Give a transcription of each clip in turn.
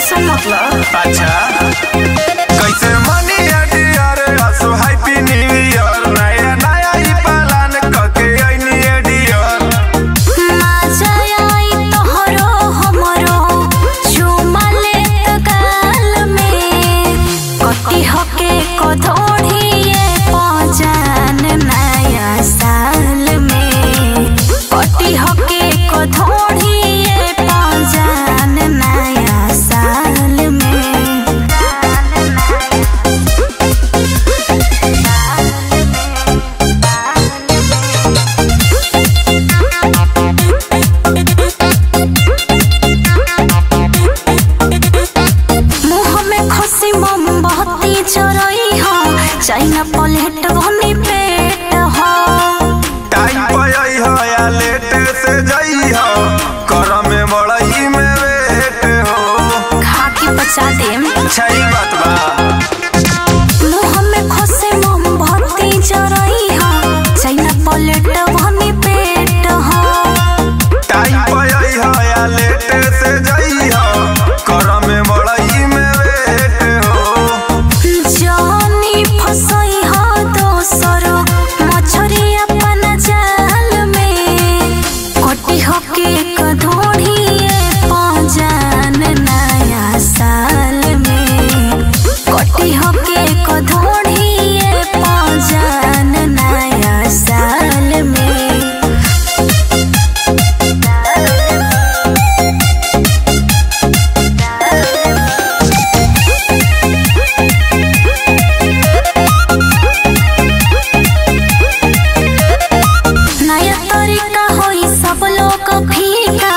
अच्छा कैसे मनी डियर असो हैप्पी न्यू ईयर नया नया ई प्लान कके आइनी डियर मजा आई तोहरो हमरो झुमले गाल में कटी हके कधोड़िए पहचान नया साल में कटी हके कधोड़िए पहचान नया साल में। चाइना प्लेट भनी पेट हो टाइम पई हो या लेट से जई हो कर में बड़ई में वेट हो खा के पचा देम सही बात बा मुंह में खोसे मोमबत्ती जरई हो चाइना प्लेट भनी पेट हो टाइम पई हो या लेट से जई हो कर में बड़ई में वेट हो जानी फसई हो दोसरो मछरी अपन जाल में कटी हके कधोड़िए पहचान नया साल में कटी हके कधोड़िए पहचान नया साल में। नया तरीका होई सब लोग फीका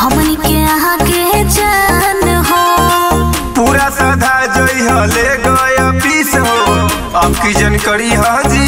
हमनी के यहाँ के जान हो पूरा साधा जई हो ले गया पीस हो अब की जानकारी हाजी